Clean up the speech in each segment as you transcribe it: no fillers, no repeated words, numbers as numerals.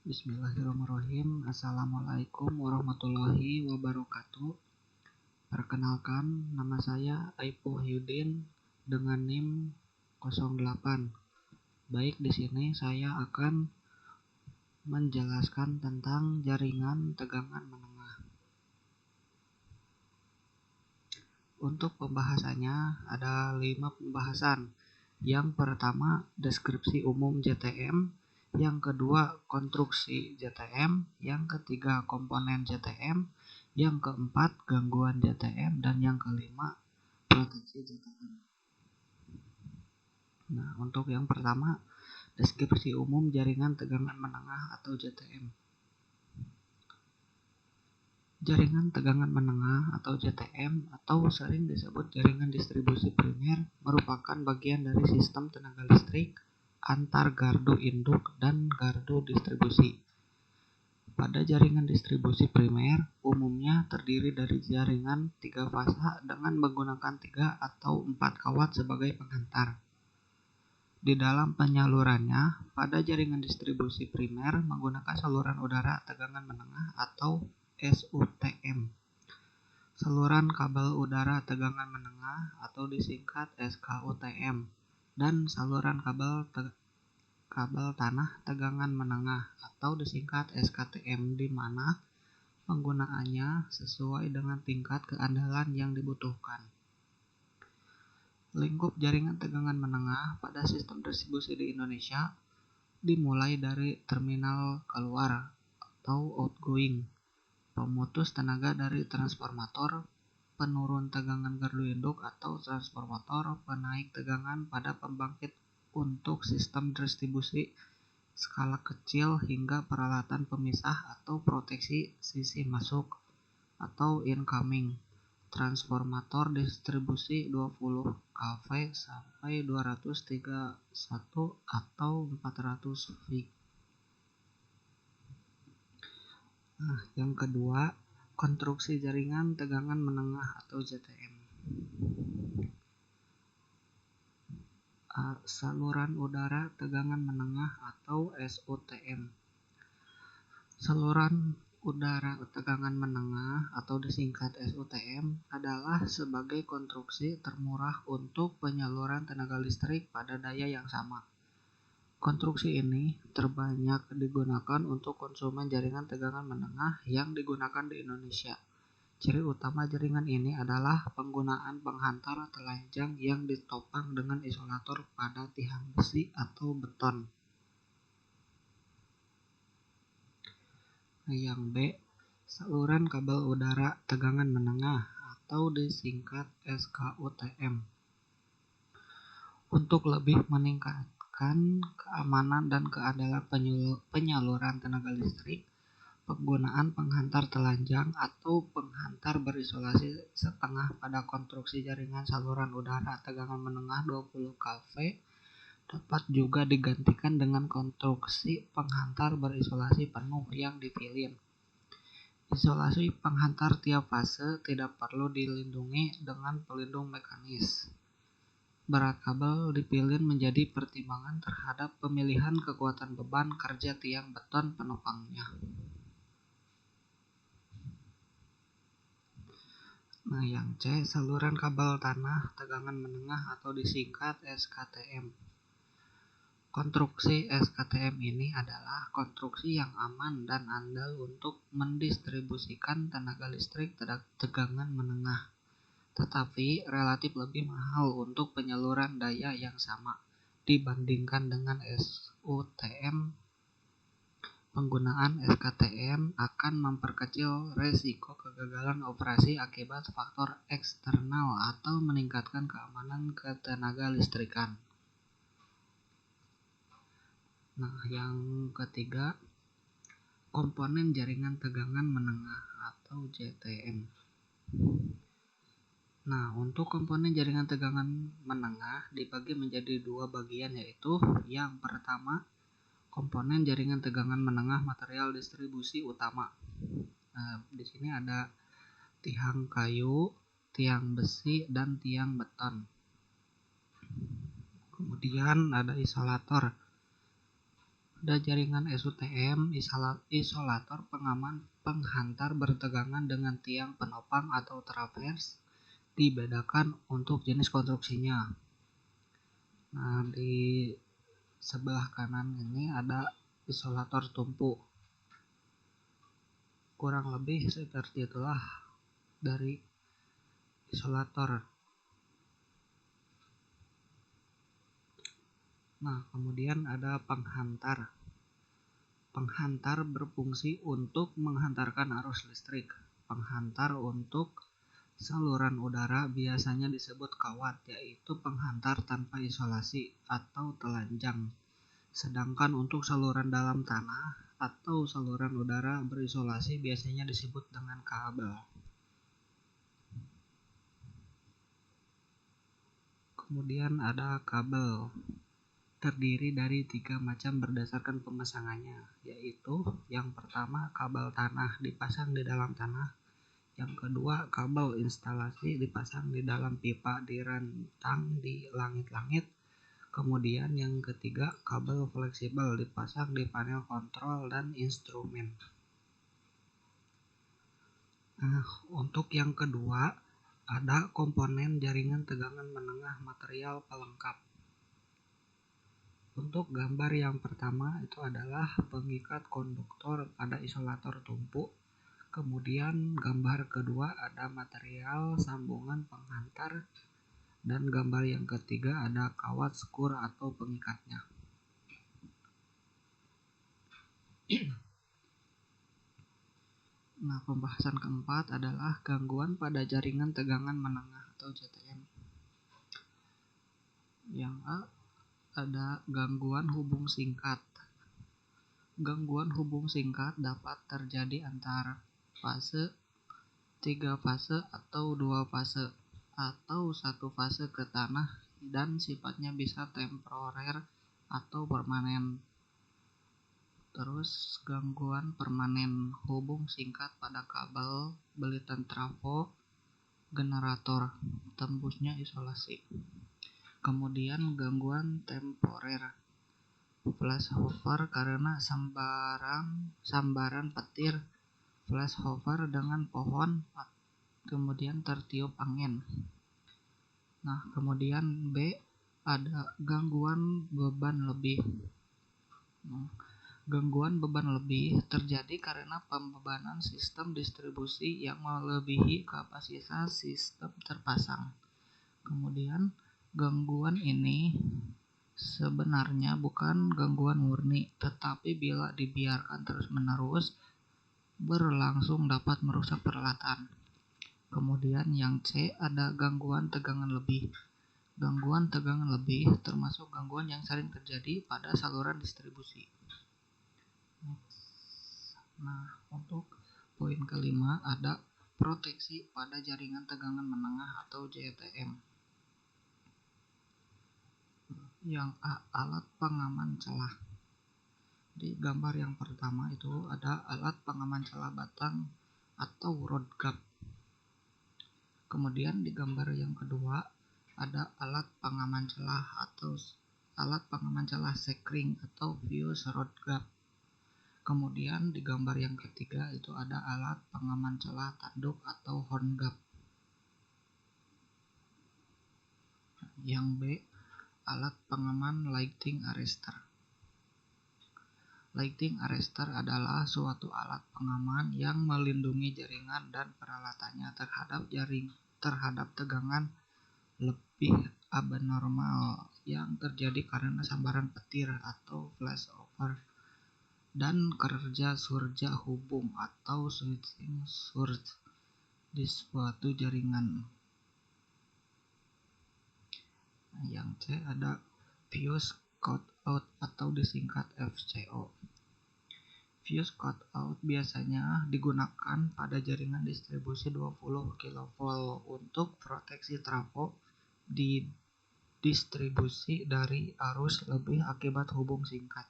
Bismillahirrahmanirrahim. Assalamualaikum warahmatullahi wabarakatuh. Perkenalkan, nama saya Aipu Hyudin dengan NIM 08. Baik, di sini saya akan menjelaskan tentang jaringan tegangan menengah. Untuk pembahasannya ada 5 pembahasan. Yang pertama, deskripsi umum JTM. Yang kedua, konstruksi JTM. Yang ketiga, komponen JTM. Yang keempat, gangguan JTM. Dan yang kelima, proteksi JTM. Nah, untuk yang pertama, deskripsi umum jaringan tegangan menengah atau JTM. Jaringan tegangan menengah atau JTM atau sering disebut jaringan distribusi primer merupakan bagian dari sistem tenaga listrik antar gardu induk dan gardu distribusi. Pada jaringan distribusi primer umumnya terdiri dari jaringan 3 fasa dengan menggunakan 3 atau 4 kawat sebagai penghantar. Di dalam penyalurannya, pada jaringan distribusi primer menggunakan saluran udara tegangan menengah atau SUTM, saluran kabel udara tegangan menengah atau disingkat SKUTM, dan saluran kabel tanah tegangan menengah atau disingkat SKTM, di mana penggunaannya sesuai dengan tingkat keandalan yang dibutuhkan. Lingkup jaringan tegangan menengah pada sistem distribusi di Indonesia dimulai dari terminal keluar atau outgoing, pemutus tenaga dari transformator, penurun tegangan gardu induk atau transformator, penaik tegangan pada pembangkit untuk sistem distribusi skala kecil hingga peralatan pemisah atau proteksi sisi masuk atau incoming, transformator distribusi 20 kV sampai 231 atau 400 V. Nah, yang kedua, konstruksi jaringan tegangan menengah atau JTM. Saluran udara tegangan menengah atau SUTM. Saluran udara tegangan menengah atau disingkat SUTM adalah sebagai konstruksi termurah untuk penyaluran tenaga listrik pada daya yang sama. Konstruksi ini terbanyak digunakan untuk konsumen jaringan tegangan menengah yang digunakan di Indonesia. Ciri utama jaringan ini adalah penggunaan penghantar telanjang yang ditopang dengan isolator pada tiang besi atau beton. Yang B, saluran kabel udara tegangan menengah atau disingkat SKUTM. Untuk lebih meningkatkan keamanan dan keandalan penyaluran tenaga listrik, penggunaan penghantar telanjang atau penghantar berisolasi setengah pada konstruksi jaringan saluran udara tegangan menengah 20 kV dapat juga digantikan dengan konstruksi penghantar berisolasi penuh yang dipilin. Isolasi penghantar tiap fase tidak perlu dilindungi dengan pelindung mekanis. Berat kabel dipilin menjadi pertimbangan terhadap pemilihan kekuatan beban kerja tiang beton penopangnya. Nah, yang C, saluran kabel tanah tegangan menengah atau disingkat SKTM. Konstruksi SKTM ini adalah konstruksi yang aman dan andal untuk mendistribusikan tenaga listrik tegangan menengah, tetapi relatif lebih mahal untuk penyaluran daya yang sama dibandingkan dengan SUTM. Penggunaan SKTM akan memperkecil resiko kegagalan operasi akibat faktor eksternal atau meningkatkan keamanan ketenaga listrikan. Nah, yang ketiga, komponen jaringan tegangan menengah atau JTM. Nah, untuk komponen jaringan tegangan menengah dibagi menjadi 2 bagian, yaitu yang pertama, komponen jaringan tegangan menengah material distribusi utama. Nah, di sini ada tiang kayu, tiang besi, dan tiang beton. Kemudian ada isolator. Ada jaringan SUTM, isolator pengaman penghantar bertegangan dengan tiang penopang atau travers, dibedakan untuk jenis konstruksinya. Nah, di sebelah kanan ini ada isolator tumpu. Kurang lebih seperti itulah dari isolator. Nah, kemudian ada penghantar. Penghantar berfungsi untuk menghantarkan arus listrik. Penghantar untuk saluran udara biasanya disebut kawat, yaitu penghantar tanpa isolasi atau telanjang. Sedangkan untuk saluran dalam tanah atau saluran udara berisolasi biasanya disebut dengan kabel. Kemudian ada kabel. Terdiri dari 3 macam berdasarkan pemasangannya, yaitu yang pertama kabel tanah dipasang di dalam tanah, yang kedua kabel instalasi dipasang di dalam pipa direntang di langit-langit, kemudian yang ketiga kabel fleksibel dipasang di panel kontrol dan instrumen. Nah, untuk yang kedua ada komponen jaringan tegangan menengah material pelengkap. Untuk gambar yang pertama itu adalah pengikat konduktor pada isolator tumpu. Kemudian gambar kedua ada material sambungan penghantar. Dan gambar yang ketiga ada kawat skur atau pengikatnya. Nah, pembahasan keempat adalah gangguan pada jaringan tegangan menengah atau JTM. Yang A ada gangguan hubung singkat. Gangguan hubung singkat dapat terjadi antara fase, 3 fase atau 2 fase, atau 1 fase ke tanah, dan sifatnya bisa temporer atau permanen. Terus gangguan permanen, hubung singkat pada kabel, belitan trafo, generator, tembusnya isolasi. Kemudian gangguan temporer, flashover karena sambaran petir, flashover dengan pohon, kemudian tertiup angin. Nah, kemudian B ada gangguan beban lebih. Gangguan beban lebih terjadi karena pembebanan sistem distribusi yang melebihi kapasitas sistem terpasang. Kemudian gangguan ini sebenarnya bukan gangguan murni, tetapi bila dibiarkan terus-menerus berlangsung dapat merusak peralatan. Kemudian yang C ada gangguan tegangan lebih. Gangguan tegangan lebih termasuk gangguan yang sering terjadi pada saluran distribusi. Nah, untuk poin kelima ada proteksi pada jaringan tegangan menengah atau JTM. Yang A, alat pengaman celah. Di gambar yang pertama itu ada alat pengaman celah batang atau rod gap. Kemudian di gambar yang kedua ada alat pengaman celah atau alat pengaman celah sekring atau fuse rod gap. Kemudian di gambar yang ketiga itu ada alat pengaman celah tanduk atau horn gap. Yang B, alat pengaman lighting arrestor. Lighting arrestor adalah suatu alat pengaman yang melindungi jaringan dan peralatannya terhadap tegangan lebih abnormal yang terjadi karena sambaran petir atau flashover dan kerja surja hubung atau switching surge di suatu jaringan. Yang C ada fuse cutout atau disingkat FCO. Fuse cutout biasanya digunakan pada jaringan distribusi 20 kV untuk proteksi trafo di distribusi dari arus lebih akibat hubung singkat.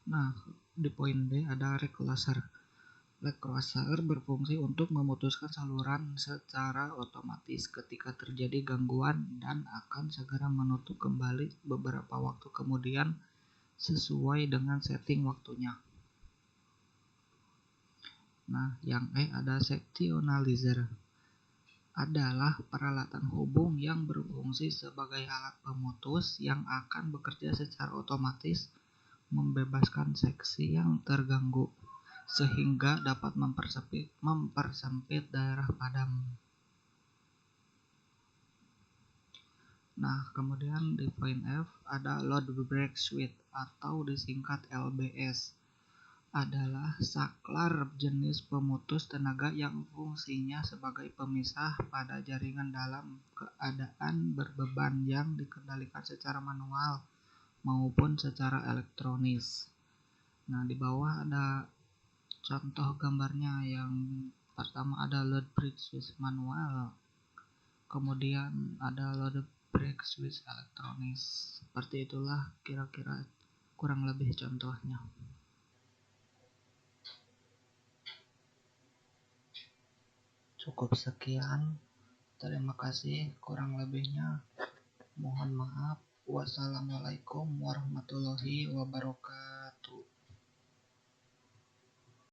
Nah, di poin B ada regulator. Le Croiser berfungsi untuk memutuskan saluran secara otomatis ketika terjadi gangguan dan akan segera menutup kembali beberapa waktu kemudian sesuai dengan setting waktunya. Nah, yang ada sectionalizer adalah peralatan hubung yang berfungsi sebagai alat pemutus yang akan bekerja secara otomatis membebaskan seksi yang terganggu sehingga dapat mempersempit daerah padam. Nah, kemudian di poin F ada load break switch atau disingkat LBS. Adalah saklar jenis pemutus tenaga yang fungsinya sebagai pemisah pada jaringan dalam keadaan berbeban yang dikendalikan secara manual maupun secara elektronis. Nah, di bawah ada contoh gambarnya. Yang pertama ada load break switch manual, kemudian ada load break switch elektronis. Seperti itulah kira-kira kurang lebih contohnya. Cukup sekian, terima kasih, kurang lebihnya mohon maaf. Wassalamualaikum warahmatullahi wabarakatuh.